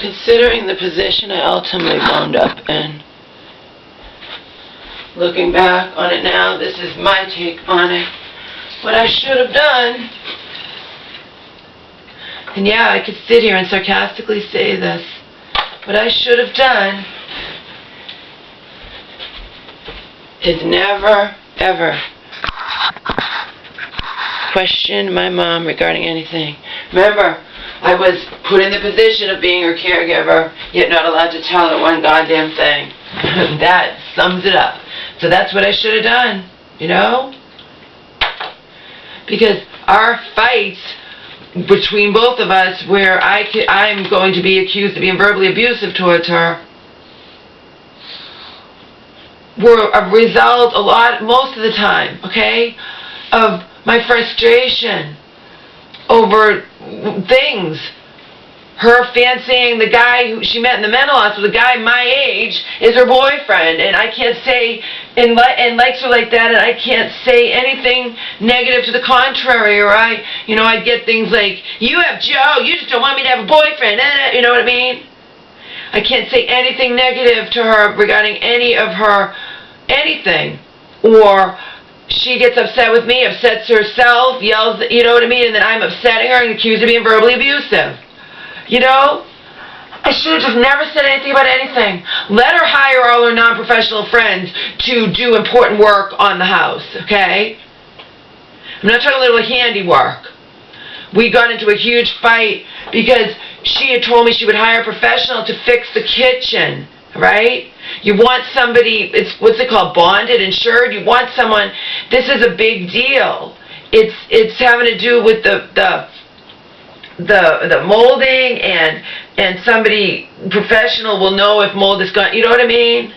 considering the position I ultimately wound up in, looking back on it now, this is my take on it. What I should have done, and yeah, I could sit here and sarcastically say this, what I should have done is never, ever question my mom regarding anything. Remember, I was put in the position of being her caregiver, yet not allowed to tell her one goddamn thing. That sums it up. So that's what I should have done, you know? Because our fights between both of us, where I'm going to be accused of being verbally abusive towards her, were a result, most of the time, okay, of my frustration over things. Her fancying the guy who she met in the mental hospital, the guy my age, is her boyfriend, and I can't say, and likes her like that, and I can't say anything negative to the contrary, or I'd get things like, you have Joe, you just don't want me to have a boyfriend, you know what I mean? I can't say anything negative to her regarding any of her, anything, or she gets upset with me, upsets herself, yells, you know what I mean, and then I'm upsetting her and accused of being verbally abusive. You know? I should have just never said anything about anything. Let her hire all her non-professional friends to do important work on the house, okay? I'm not talking a little handiwork. We got into a huge fight because she had told me she would hire a professional to fix the kitchen, right? You want somebody, what's it called, bonded, insured? You want someone, this is a big deal. It's having to do with the molding, and somebody professional will know if mold is gone, you know what I mean?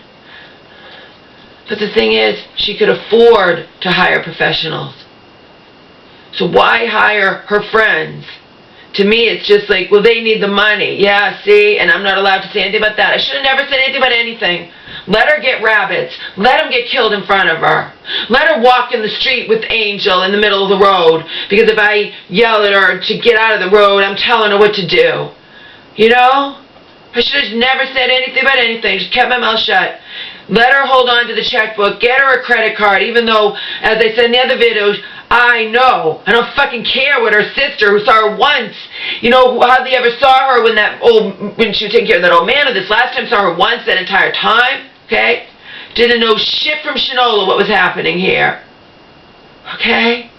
But the thing is, she could afford to hire professionals. So why hire her friends? To me, it's just like, well, they need the money. Yeah, see? And I'm not allowed to say anything about that. I should have never said anything about anything. Let her get rabbits. Let them get killed in front of her. Let her walk in the street with Angel in the middle of the road. Because if I yell at her to get out of the road, I'm telling her what to do. You know? I should have never said anything about anything. Just kept my mouth shut. Let her hold on to the checkbook. Get her a credit card. Even though, as I said in the other videos, I know. I don't fucking care what her sister, who saw her once, you know, hardly ever saw her when she was taking care of that old man, or this last time saw her once that entire time, okay? Didn't know shit from Shinola what was happening here, okay?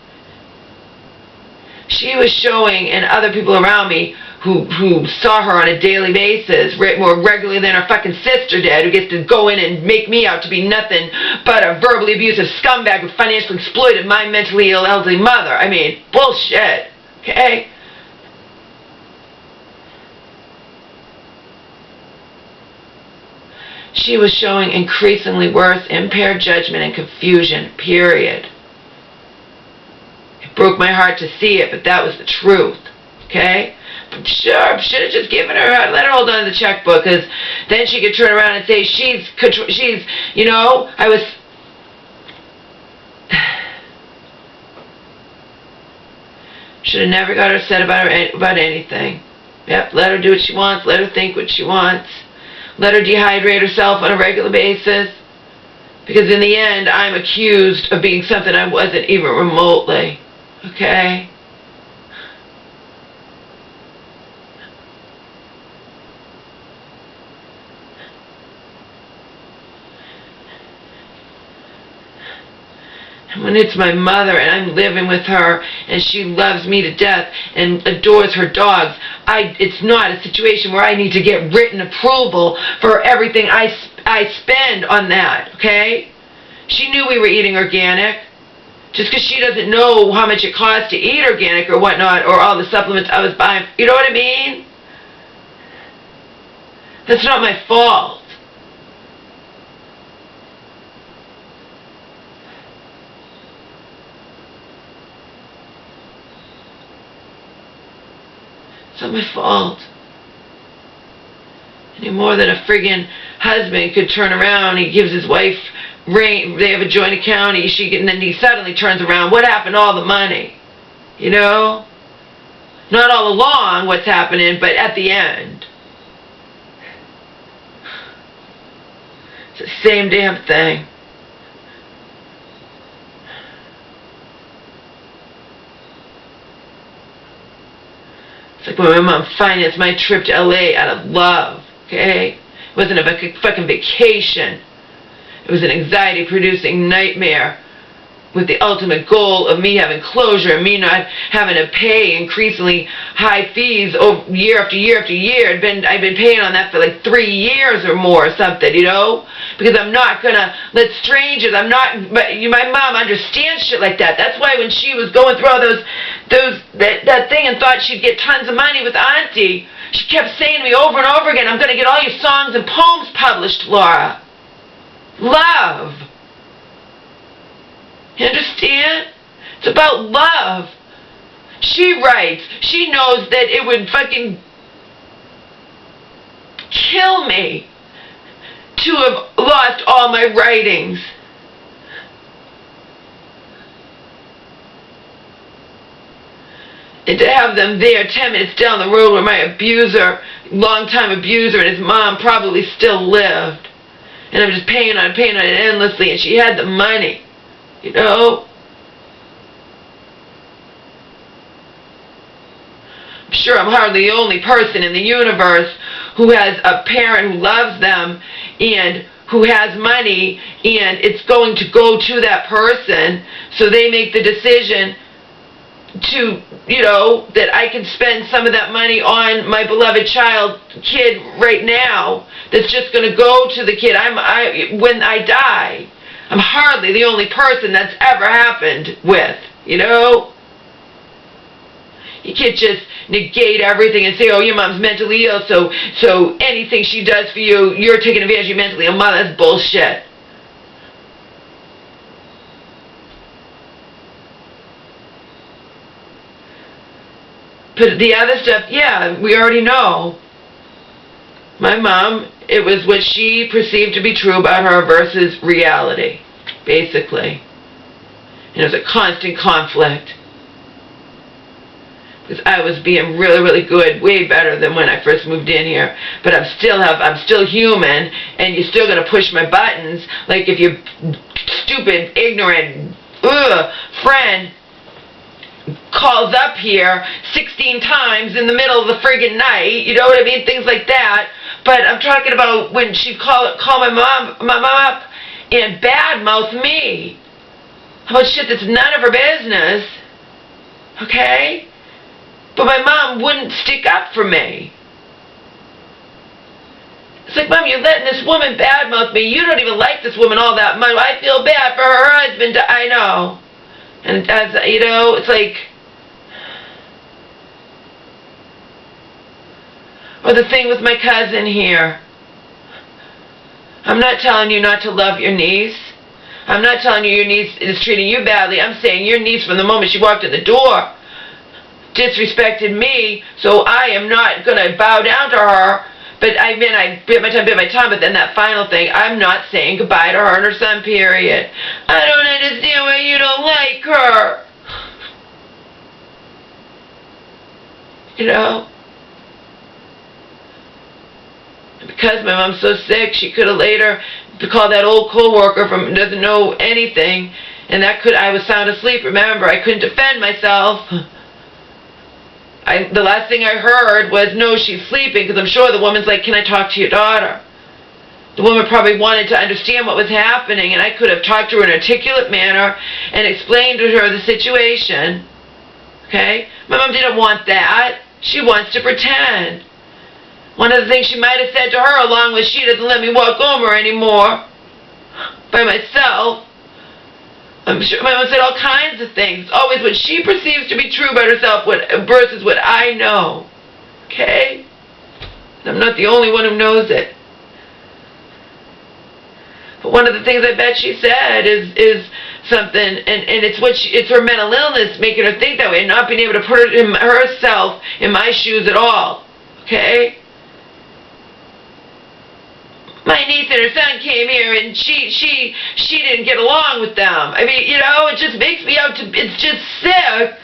She was showing, and other people around me who saw her on a daily basis, more regularly than her fucking sister did, who gets to go in and make me out to be nothing but a verbally abusive scumbag who financially exploited my mentally ill elderly mother. I mean, bullshit, okay? She was showing increasingly worse impaired judgment and confusion, period. It broke my heart to see it, but that was the truth, okay? Sure, I should have just given her, let her hold on to the checkbook, because then she could turn around and say she's, you know, should have never got her upset about anything. Yep, let her do what she wants, let her think what she wants, let her dehydrate herself on a regular basis, because in the end, I'm accused of being something I wasn't even remotely, okay? When it's my mother and I'm living with her and she loves me to death and adores her dogs, it's not a situation where I need to get written approval for everything I spend on that, okay? She knew we were eating organic. Just because she doesn't know how much it costs to eat organic or whatnot, or all the supplements I was buying, you know what I mean? That's not my fault. It's not my fault. Any more than a friggin' husband could turn around, he gives his wife ring, they have a joint account, and then he suddenly turns around, what happened to all the money? You know? Not all along what's happening, but at the end. It's the same damn thing. It's like when my mom financed my trip to LA out of love, okay? It wasn't a fucking vacation. It was an anxiety-producing nightmare with the ultimate goal of me having closure and me not having to pay increasingly high fees over year after year after year. I've been paying on that for like 3 years or more or something, you know? Because I'm not gonna let strangers, but my mom understands shit like that. That's why when she was going through all that thing and thought she'd get tons of money with Auntie, she kept saying to me over and over again, I'm gonna get all your songs and poems published, Laura. Love. You understand? It's about love. She writes. She knows that it would fucking kill me to have lost all my writings. And to have them there 10 minutes down the road where my abuser, longtime abuser, and his mom probably still lived. And I'm just paying on it endlessly, and she had the money. You know? I'm sure I'm hardly the only person in the universe who has a parent who loves them and who has money, and it's going to go to that person, so they make the decision to, you know, that I can spend some of that money on my beloved kid right now, that's just going to go to the kid when I die. I'm hardly the only person that's ever happened with, you know? You can't just negate everything and say, oh, your mom's mentally ill, so anything she does for you, you're taking advantage of your mentally ill mom. That's bullshit. But the other stuff, yeah, we already know. My mom, it was what she perceived to be true about her versus reality, basically. And it was a constant conflict. Because I was being really, really good, way better than when I first moved in here. But I'm still human, and you're still going to push my buttons. Like if your stupid, ignorant, friend calls up here 16 times in the middle of the friggin' night, you know what I mean? Things like that. But I'm talking about when she'd call my mom up and badmouth me about shit that's none of her business. Okay? But my mom wouldn't stick up for me. It's like, Mom, you're letting this woman badmouth me. You don't even like this woman all that much. I feel bad for her husband. I know. And as you know, it's like, or the thing with my cousin here. I'm not telling you not to love your niece. I'm not telling you your niece is treating you badly. I'm saying your niece, from the moment she walked in the door, disrespected me, so I am not going to bow down to her. But I bit my tongue, but then that final thing, I'm not saying goodbye to her and her son, period. I don't understand why you don't like her. You know? Because my mom's so sick, she could have later called that old co-worker from doesn't know anything, and I was sound asleep, remember, I couldn't defend myself. The last thing I heard was, no, she's sleeping, because I'm sure the woman's like, can I talk to your daughter? The woman probably wanted to understand what was happening, and I could have talked to her in an articulate manner and explained to her the situation. Okay? My mom didn't want that. She wants to pretend. One of the things she might have said to her along was, she doesn't let me walk over anymore by myself. I'm sure my mom said all kinds of things. Always what she perceives to be true about herself versus what I know. Okay? And I'm not the only one who knows it. But one of the things I bet she said is something, and it's her mental illness making her think that way, and not being able to put herself in my shoes at all. Okay? My niece and her son came here, and she didn't get along with them. I mean, you know, it just makes me out to, it's just sick.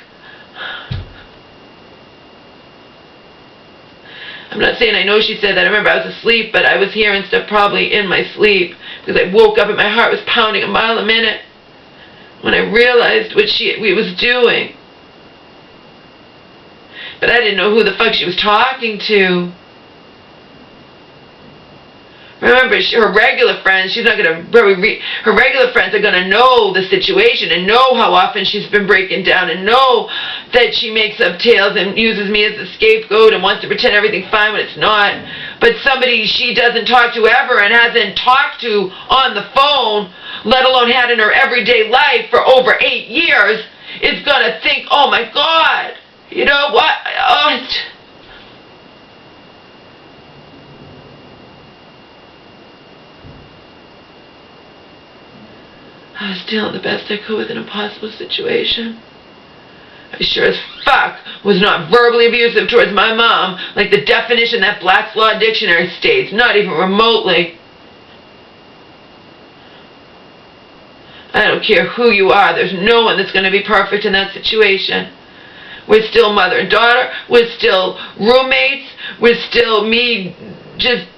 I'm not saying I know she said that. I remember I was asleep, but I was hearing stuff probably in my sleep because I woke up and my heart was pounding a mile a minute when I realized what we was doing. But I didn't know who the fuck she was talking to. Remember, her regular friends, she's not going to her regular friends are going to know the situation and know how often she's been breaking down and know that she makes up tales and uses me as a scapegoat and wants to pretend everything's fine when it's not. But somebody she doesn't talk to ever and hasn't talked to on the phone, let alone had in her everyday life for over 8 years, is going to think, oh my God, you know what? Oh, I was doing the best I could with an impossible situation. I sure as fuck was not verbally abusive towards my mom like the definition that Black's Law Dictionary states, not even remotely. I don't care who you are, there's no one that's going to be perfect in that situation. We're still mother and daughter, we're still roommates, we're still me just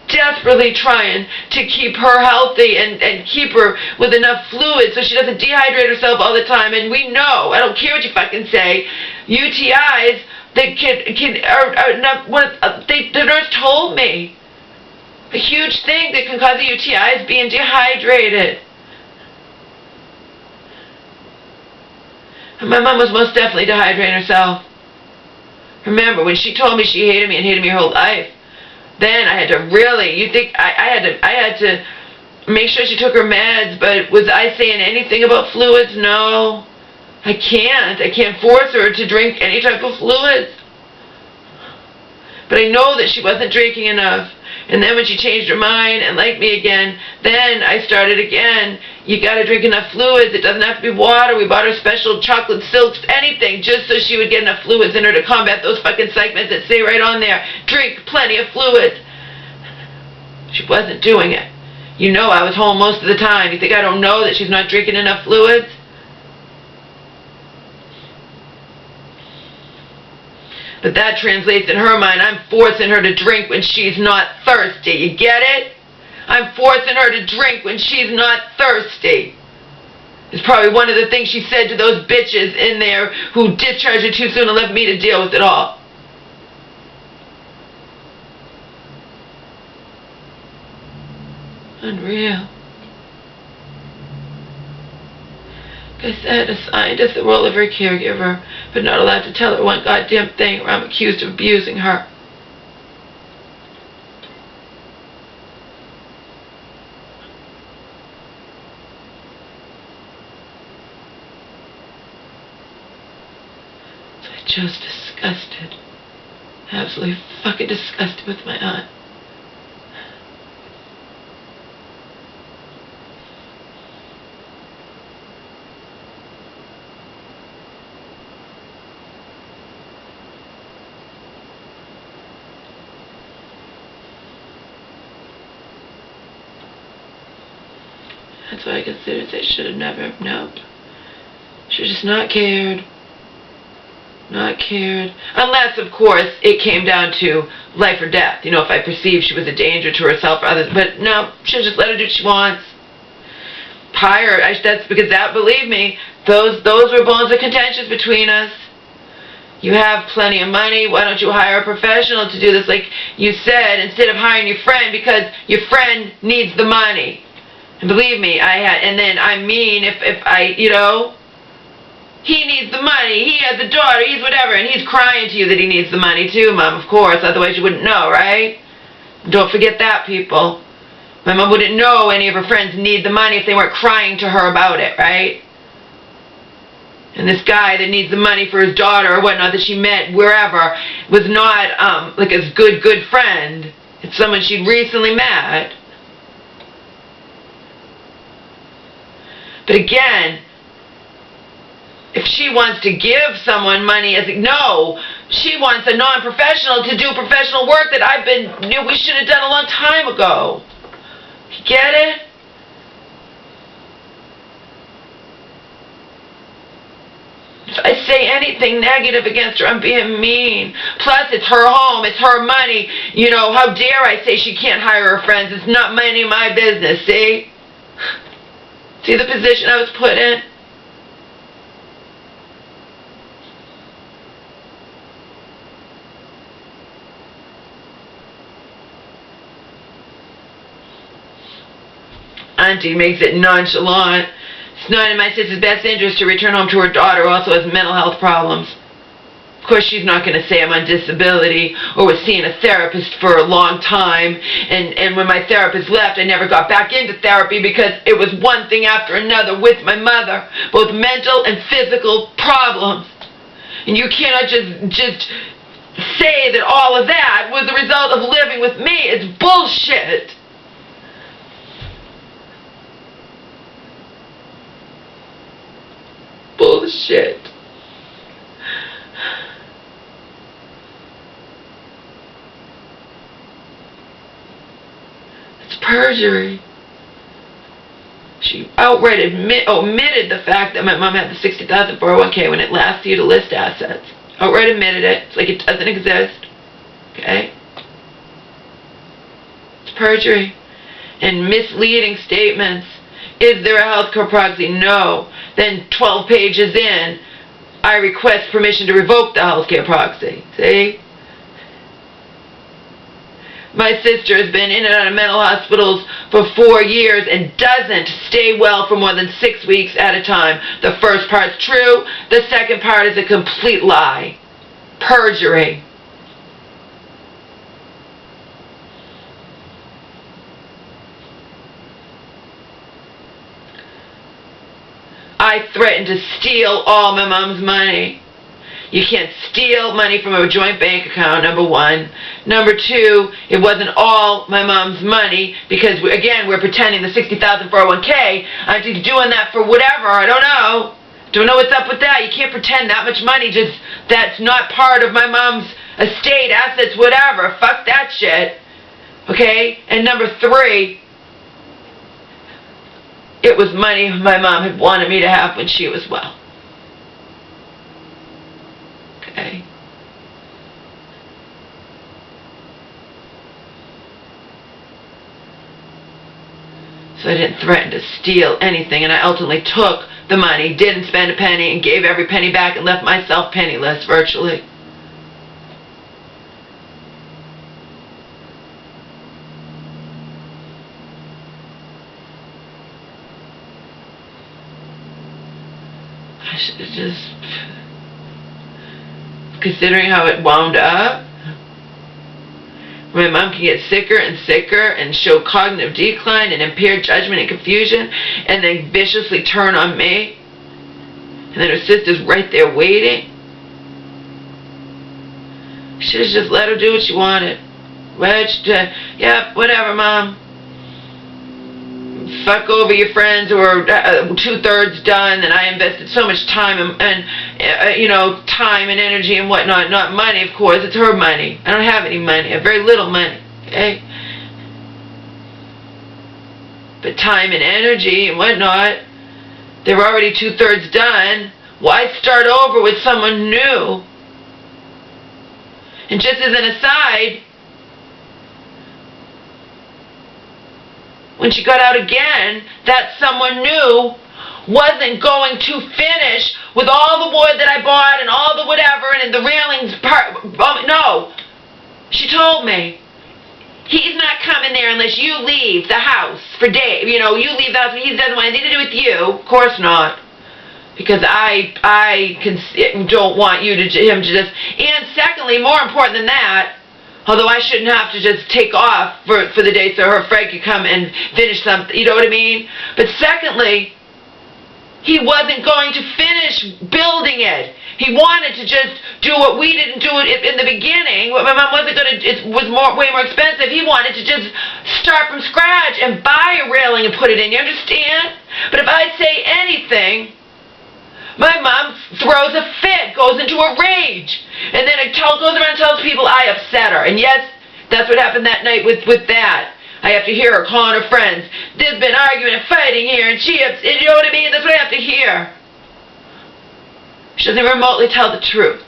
desperately trying to keep her healthy and keep her with enough fluid so she doesn't dehydrate herself all the time. And we know, I don't care what you fucking say, UTIs that are not what the nurse told me. A huge thing that can cause a UTI is being dehydrated. And my mom was most definitely dehydrating herself. Remember, when she told me she hated me and hated me her whole life, then I had to really, you think, I had to make sure she took her meds, but was I saying anything about fluids? No. I can't force her to drink any type of fluids. But I know that she wasn't drinking enough. And then when she changed her mind and liked me again, then I started again. You gotta drink enough fluids. It doesn't have to be water. We bought her special chocolate silks, anything, just so she would get enough fluids in her to combat those fucking segments that say right on there, drink plenty of fluids. She wasn't doing it. You know I was home most of the time. You think I don't know that she's not drinking enough fluids? But that translates in her mind, I'm forcing her to drink when she's not thirsty. You get it? I'm forcing her to drink when she's not thirsty. It's probably one of the things she said to those bitches in there who discharged her too soon and left me to deal with it all. Unreal. Like I said, assigned as the role of her caregiver, but not allowed to tell her one goddamn thing or I'm accused of abusing her. So I chose disgusted. Absolutely fucking disgusted with my aunt. That's why I considered they should have never known. Should have just not cared. Not cared. Unless, of course, it came down to life or death. You know, if I perceived she was a danger to herself or others. But no, should just let her do what she wants. Hire her. That's because that, believe me, those were bones of contention between us. You have plenty of money. Why don't you hire a professional to do this? Like you said, instead of hiring your friend because your friend needs the money. And believe me, if I, you know, he needs the money, he has a daughter, he's whatever, and he's crying to you that he needs the money too, Mom, of course, otherwise you wouldn't know, right? Don't forget that, people. My mom wouldn't know any of her friends need the money if they weren't crying to her about it, right? And this guy that needs the money for his daughter or whatnot that she met wherever was not, like a good friend. It's someone she'd recently met. But again, if she wants to give someone money, no, she wants a non-professional to do professional work that we should have done a long time ago. You get it? I say anything negative against her, I'm being mean. Plus, it's her home, it's her money. You know, how dare I say she can't hire her friends? It's not any of my business, see? See the position I was put in? Auntie makes it nonchalant. It's not in my sister's best interest to return home to her daughter who also has mental health problems. Of course, she's not going to say I'm on disability or was seeing a therapist for a long time. And when my therapist left, I never got back into therapy because it was one thing after another with my mother. Both mental and physical problems. And you cannot just say that all of that was the result of living with me. It's bullshit. Bullshit. It's perjury. She outright omitted the fact that my mom had the $60,000 401k when it last year to list assets. Outright admitted it. It's like it doesn't exist. Okay? It's perjury. And misleading statements. Is there a healthcare proxy? No. Then 12 pages in, I request permission to revoke the healthcare proxy. See? My sister has been in and out of mental hospitals for 4 years and doesn't stay well for more than 6 weeks at a time. The first part's true. The second part is a complete lie. Perjury. I threatened to steal all my mom's money. You can't steal money from a joint bank account, number one. Number two, it wasn't all my mom's money because, again, we're pretending the $60,000 401k. I'm just doing that for whatever. I don't know. Don't know what's up with that. You can't pretend that much money that's not part of my mom's estate, assets, whatever. Fuck that shit. Okay? And number three, it was money my mom had wanted me to have when she was well. Okay? So I didn't threaten to steal anything, and I ultimately took the money, didn't spend a penny, and gave every penny back and left myself penniless, virtually. I should have just, considering how it wound up, my mom can get sicker and sicker and show cognitive decline and impaired judgment and confusion and then viciously turn on me. And then her sister's right there waiting. Should have just let her do what she wanted. Yeah, whatever, Mom. Fuck over your friends who are 2/3 done, and I invested so much time and time and energy and whatnot. Not money, of course. It's her money. I don't have any money. I have very little money. Okay? But time and energy and whatnot, they were already 2/3 done. Why start over with someone new? And just as an aside, when she got out again, that someone new wasn't going to finish with all the wood that I bought and all the whatever and the railings part. No. She told me, he's not coming there unless you leave the house for days. You leave the house. He doesn't want anything to do with you. Of course not. Because I don't want him to just. And secondly, more important than that, although I shouldn't have to just take off for the day so her friend could come and finish something, you know what I mean? But secondly, he wasn't going to finish building it. He wanted to just do what we didn't do it in the beginning. What my mom wasn't going to, it was way more expensive. He wanted to just start from scratch and buy a railing and put it in. You understand? But if I say anything, my mom throws a fit, goes into a rage, and then goes around and tells people I upset her. And yes, that's what happened that night with that. I have to hear her calling her friends. There's been arguing and fighting here, and you know what I mean? That's what I have to hear. She doesn't even remotely tell the truth.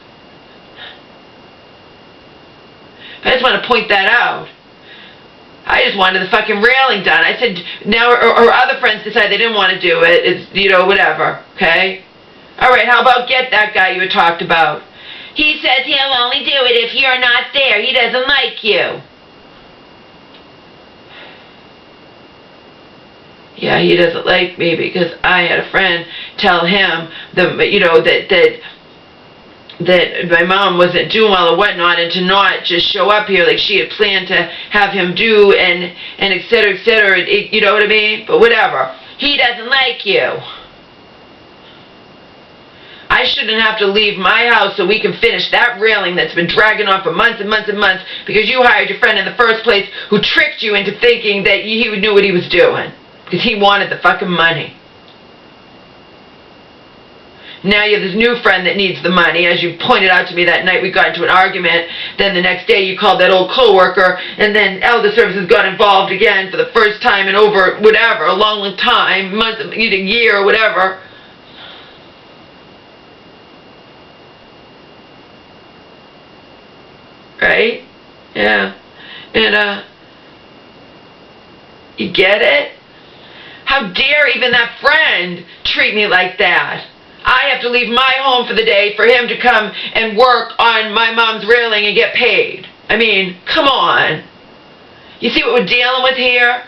I just want to point that out. I just wanted the fucking railing done. I said, now her other friends decided they didn't want to do it. It's, you know, whatever, okay? All right, how about get that guy you had talked about? He says he'll only do it if you're not there. He doesn't like you. Yeah, he doesn't like me because I had a friend tell him that my mom wasn't doing well or whatnot, and to not just show up here like she had planned to have him do, and et cetera, you know what I mean? But whatever. He doesn't like you. I shouldn't have to leave my house so we can finish that railing that's been dragging on for months and months and months because you hired your friend in the first place who tricked you into thinking that he knew what he was doing because he wanted the fucking money. Now you have this new friend that needs the money. As you pointed out to me that night, we got into an argument. Then the next day you called that old coworker, and then Elder Services got involved again for the first time in over whatever, a long time, months, a year or whatever. Right? Yeah. And you get it? How dare even that friend treat me like that? I have to leave my home for the day for him to come and work on my mom's railing and get paid. I mean, come on. You see what we're dealing with here?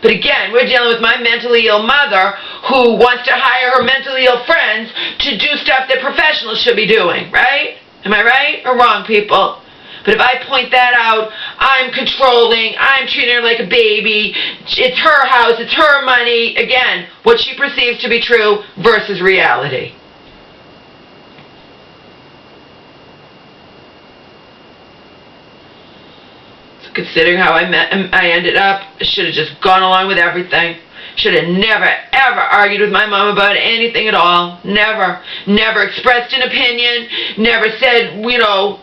But again, we're dealing with my mentally ill mother who wants to hire her mentally ill friends to do stuff that professionals should be doing, right? Am I right or wrong, people? But if I point that out, I'm controlling, I'm treating her like a baby, it's her house, it's her money. Again, what she perceives to be true versus reality. So considering how I ended up, I should have just gone along with everything. Should have never, ever argued with my mom about anything at all. Never. Never expressed an opinion. Never said, you know.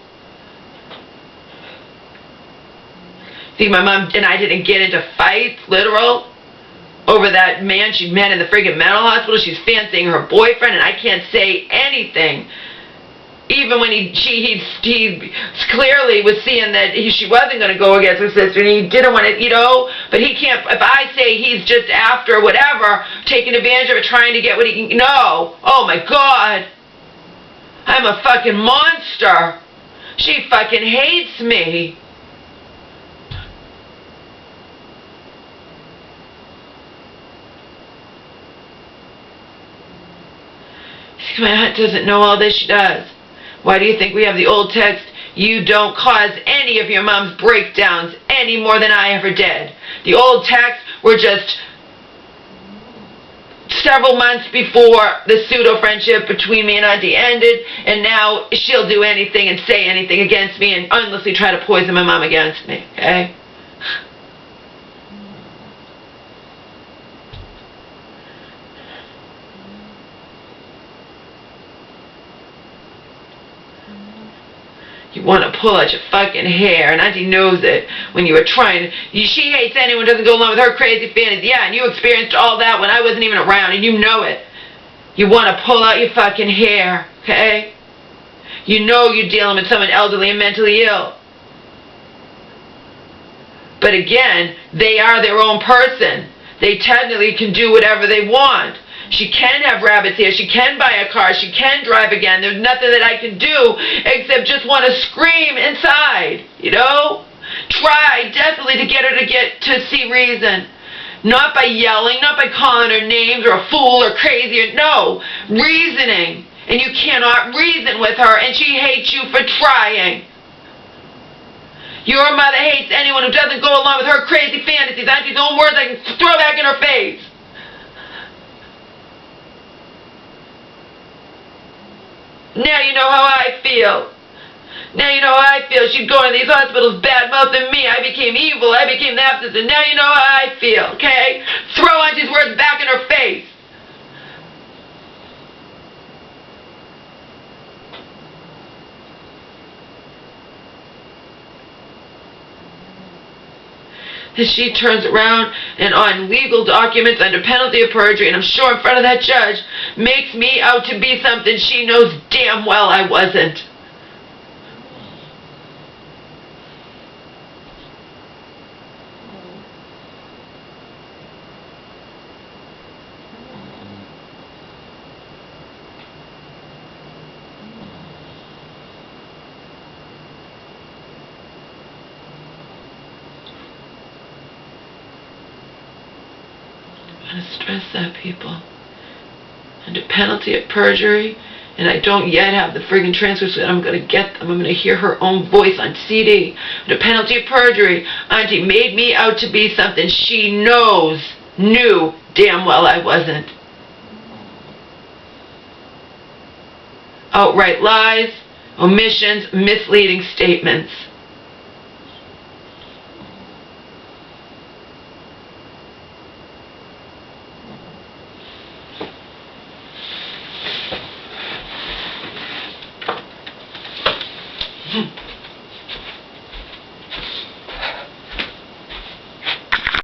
See, my mom and I didn't get into fights, literal, over that man she met in the friggin' mental hospital. She's fancying her boyfriend, and I can't say anything. Even when he clearly was seeing that she wasn't going to go against her sister, and he didn't want to, you know, but he can't, if I say he's just after whatever, taking advantage of it, trying to get what he can, no. Oh my God. I'm a fucking monster. She fucking hates me. My aunt doesn't know all this. She does. Why do you think we have the old text, you don't cause any of your mom's breakdowns any more than I ever did? The old texts were just several months before the pseudo-friendship between me and Auntie ended, and now she'll do anything and say anything against me and endlessly try to poison my mom against me, okay? You want to pull out your fucking hair, and Auntie knows it. When you were trying, she hates anyone who doesn't go along with her crazy fantasy. Yeah, and you experienced all that when I wasn't even around, and you know it. You want to pull out your fucking hair, okay? You know you're dealing with someone elderly and mentally ill. But again, they are their own person. They technically can do whatever they want. She can have rabbit's ears. She can buy a car. She can drive again. There's nothing that I can do except just want to scream inside, you know? Try desperately to get her to see reason. Not by yelling, not by calling her names or a fool or crazy. No, reasoning. And you cannot reason with her, and she hates you for trying. Your mother hates anyone who doesn't go along with her crazy fantasies. Auntie's own words I can throw back in her face. Now you know how I feel. Now you know how I feel. She'd go to these hospitals bad-mouthing me. I became evil. I became the absence. And now you know how I feel, okay? Throw Auntie's words back in her face. that she turns around and on legal documents under penalty of perjury, and I'm sure in front of that judge, makes me out to be something she knows damn well I wasn't. I'm going to stress that, people. Under penalty of perjury, and I don't yet have the friggin' transcripts, but I'm going to get them. I'm going to hear her own voice on CD. Under penalty of perjury, Auntie made me out to be something she knew damn well I wasn't. Outright lies, omissions, misleading statements. Hmm.